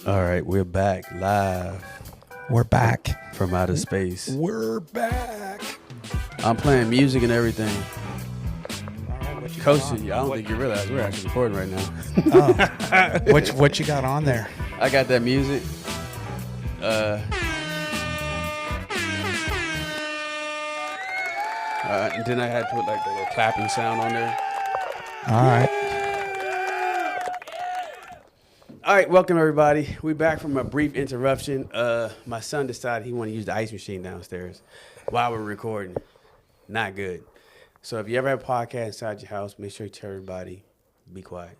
All right, we're back live We're back. from outer space. We're back. I'm playing music and everything. All right, what you Coach, got on? I don't think you realize we're actually recording right now. What you got on there? I got that music. And then I had to put like the little clapping sound on there. All right. All right, welcome everybody. We back from a brief interruption. My son decided he wanted to use the ice machine downstairs while we're recording. Not good. So if you ever have a podcast inside your house, make sure you tell everybody, be quiet.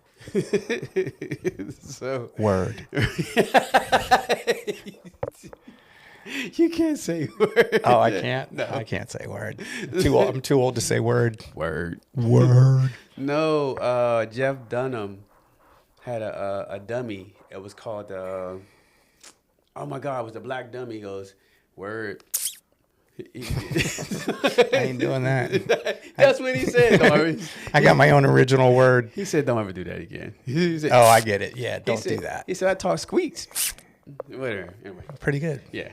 So Word. you can't say word. Oh, I can't. No. I can't say word. Too old. I'm too old to say word. Word. Word. No, Jeff Dunham had a dummy. It was called, oh my God, it was the black dummy. He goes, word. I ain't doing that. That's what he said. I got my own original word. He said, don't ever do that again. He said, Oh, I get it. Yeah, he don't said- do that. He said, I talk squeaks. Whatever. Anyway, Pretty good. yeah.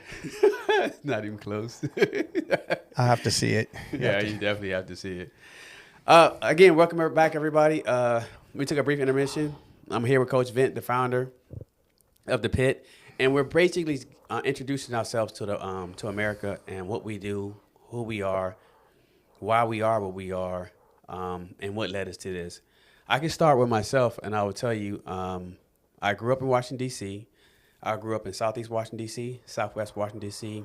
Not even close. I have to see it. Yeah, you definitely have to see it. Again, welcome back, everybody. We took a brief intermission. I'm here with Coach Vint, the founder of The Pit, and we're basically introducing ourselves to America and what we do, who we are, why we are what we are, and what led us to this. I can start with myself, and I will tell you, I grew up in Washington, D.C. I grew up in Southeast Washington, D.C., Southwest Washington, D.C.,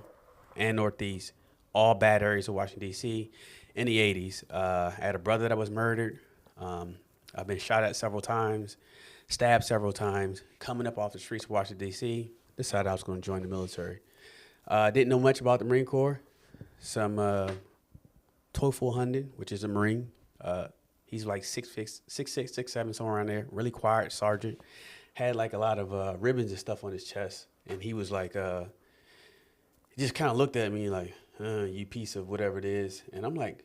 and Northeast, all bad areas of Washington, D.C. in the 80s. I had a brother that was murdered. I've been shot at several times, stabbed several times. Coming up off the streets of Washington, D.C., decided I was going to join the military. Didn't know much about the Marine Corps. Some TOEFL Hunden, which is a Marine. He's like 6'6", 6'7", somewhere around there. Really quiet sergeant. Had like a lot of ribbons and stuff on his chest. And he was like, he just kind of looked at me like, you piece of whatever it is. And I'm like,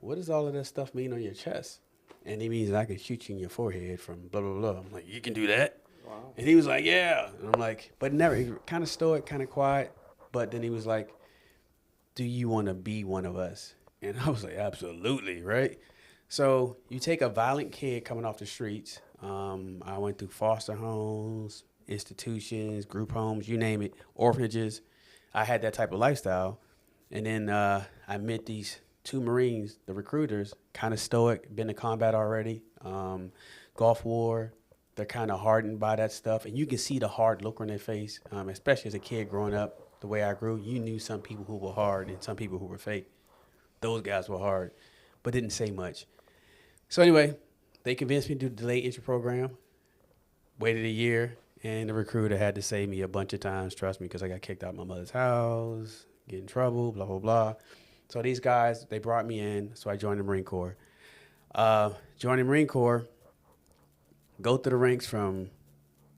what does all of that stuff mean on your chest? And he means I can shoot you in your forehead from blah, blah, blah. I'm like, you can do that? Wow. And he was like, yeah. And I'm like, but never. He kind of stoic, kind of quiet. But then he was like, do you want to be one of us? And I was like, absolutely, right? So you take a violent kid coming off the streets. I went through foster homes, institutions, group homes, you name it, orphanages. I had that type of lifestyle. And then I met these two Marines, the recruiters, kind of stoic, been to combat already, Gulf War. They're kind of hardened by that stuff. And you can see the hard look on their face, especially as a kid growing up, the way I grew. You knew some people who were hard and some people who were fake. Those guys were hard, but didn't say much. So anyway, they convinced me to do the delayed entry program. Waited a year, and the recruiter had to save me a bunch of times, trust me, because I got kicked out of my mother's house, get in trouble, blah, blah, blah. So these guys, they brought me in, so I joined the Marine Corps. Joining the Marine Corps, go through the ranks from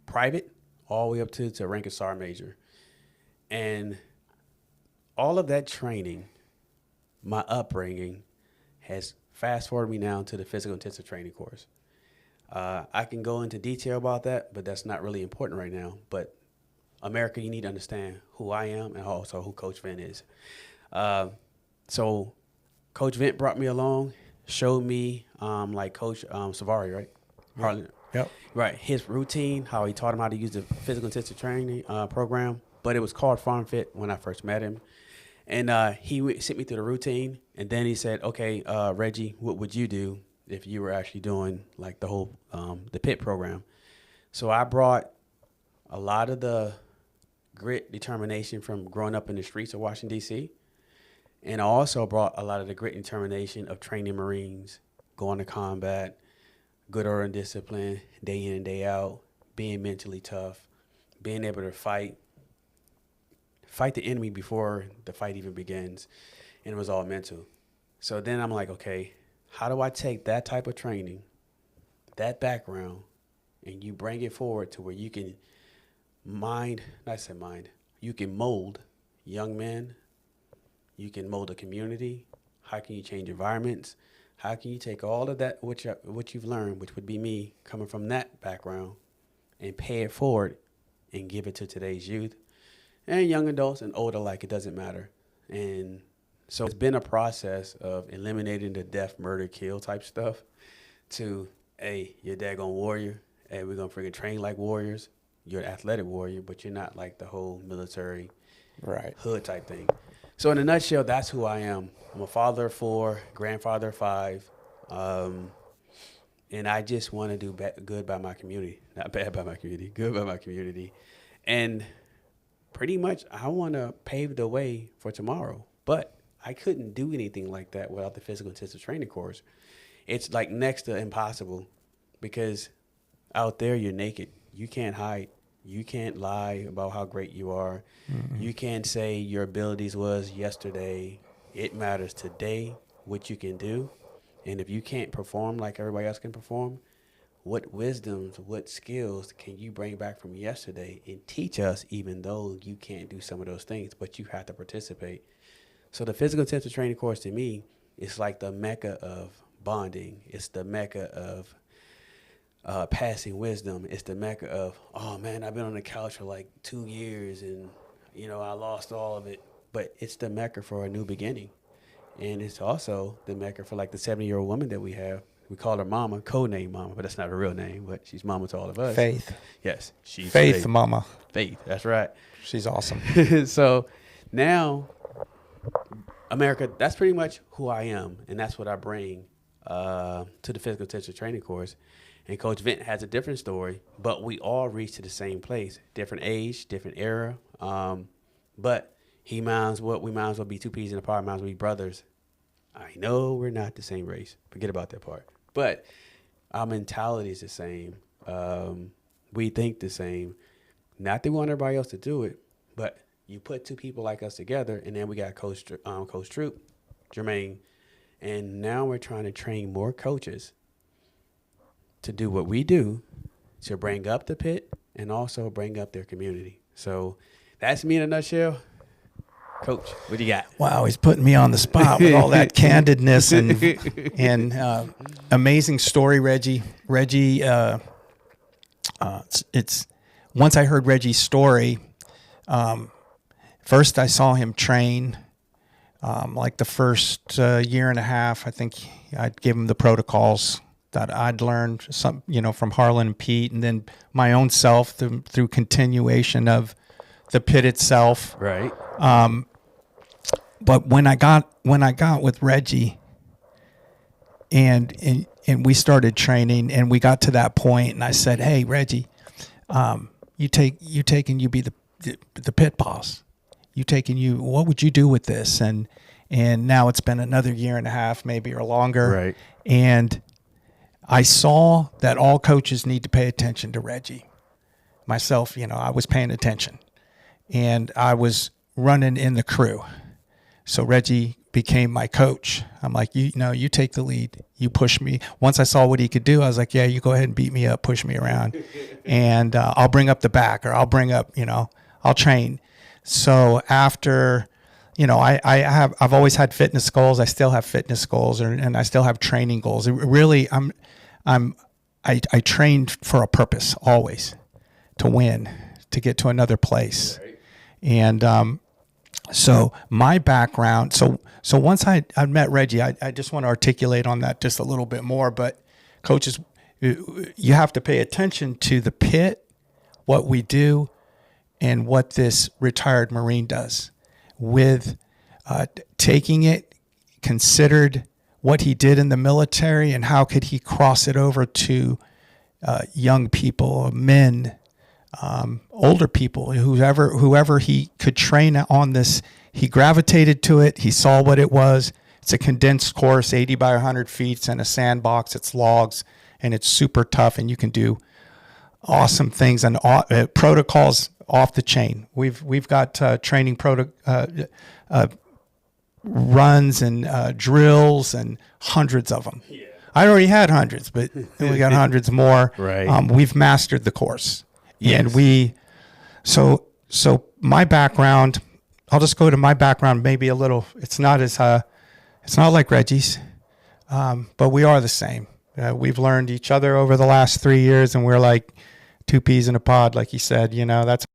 private all the way up to rank of sergeant major. And all of that training, my upbringing, has fast-forwarded me now to the physical intensive training course. I can go into detail about that, but that's not really important right now. But America, you need to understand who I am and also who Coach Vint is. So Coach Vint brought me along, showed me like Coach Savari, right? Harlan. Yep. Right, his routine, how he taught him how to use the physical intensive training program. But it was called Farm Fit when I first met him. And he sent me through the routine, and then he said, okay, Reggie, what would you do if you were actually doing like the whole, the PIT program? So I brought a lot of the grit, determination from growing up in the streets of Washington, D.C., and I also brought a lot of the grit and determination of training Marines, going to combat, good order and discipline, day in and day out, being mentally tough, being able to fight the enemy before the fight even begins, and it was all mental. So then I'm like, okay, how do I take that type of training, that background, and you bring it forward to where you can you can mold young men, you can mold a community, how can you change environments, how can you take all of that, what you've learned, which would be me coming from that background, and pay it forward and give it to today's youth and young adults and older alike. It doesn't matter. And so it's been a process of eliminating the death, murder, kill type stuff to, hey, you're a daggone warrior. Hey, we're going to freaking train like warriors. You're an athletic warrior, but you're not like the whole military hood type thing. So in a nutshell, that's who I am. I'm a father of 4, grandfather of 5. And I just want to do good by my community. Not bad by my community, good by my community. And pretty much I want to pave the way for tomorrow. But I couldn't do anything like that without the physical intensive training course. It's like next to impossible because out there you're naked. You can't hide. You can't lie about how great you are. Mm-hmm. You can't say your abilities was yesterday. It matters today what you can do. And if you can't perform like everybody else can perform, what wisdoms, what skills can you bring back from yesterday and teach us, even though you can't do some of those things, but you have to participate. So the physical intensive training course to me is like the mecca of bonding. It's the mecca of passing wisdom. It's the mecca of, oh man, I've been on the couch for like 2 years and, you know, I lost all of it. But it's the mecca for a new beginning. And it's also the mecca for like the 70-year-old woman that we have. We call her Mama, codename Mama, but that's not her real name, but she's Mama to all of us. Faith. Yes. She's Faith, Mama. Faith, that's right. She's awesome. So now, America, that's pretty much who I am, and that's what I bring to the physical intensive training course. And Coach Vent has a different story, but we all reach to the same place. Different age, different era, but we might as well be 2 peas in a pod, might as well be brothers. I know we're not the same race. Forget about that part. But our mentality is the same. We think the same. Not that we want everybody else to do it, but you put 2 people like us together, and then we got Coach Troop, Jermaine, and now we're trying to train more coaches to do what we do, to bring up the pit and also bring up their community. So that's me in a nutshell. Coach, what do you got? Wow, he's putting me on the spot with all that candidness and amazing story, Reggie. Reggie, it's once I heard Reggie's story. First, I saw him train. Like the first year and a half, I think I'd give him the protocols that I'd learned from Harlan and Pete, and then my own self through continuation of the pit itself. Right. But when I got with Reggie and we started training and we got to that point and I said, hey, Reggie, you take and you be the pit boss. What would you do with this? And now it's been another year and a half, maybe, or longer. Right. And I saw that all coaches need to pay attention to Reggie. Myself, I was paying attention and I was running in the crew. So Reggie became my coach. I'm like, you take the lead. You push me. Once I saw what he could do, I was like, yeah, you go ahead and beat me up, push me around. And I'll bring up the back, or I'll bring up, I'll train. So after, I've always had fitness goals. I still have fitness goals, and I still have training goals. Really, I trained for a purpose always, to win, to get to another place. Right. And so my background, so once I met Reggie, I just want to articulate on that just a little bit more. But coaches, you have to pay attention to the pit, what we do, and what this retired Marine does with taking it, considered what he did in the military and how could he cross it over to young people, men, older people, whoever he could train on this. He gravitated to it. He saw what it was. It's a condensed course, 80 by 100 feet. It's in a sandbox. It's logs, and it's super tough, and you can do awesome things and protocols off the chain. We've got training runs and drills and hundreds of them. Yeah. I already had hundreds, but we got hundreds more. Right. We've mastered the course. Yes. And so my background, I'll just go to my background maybe a little. It's not like Reggie's, but we are the same. We've learned each other over the last 3 years, and we're like two peas in a pod, like you said. You know, that's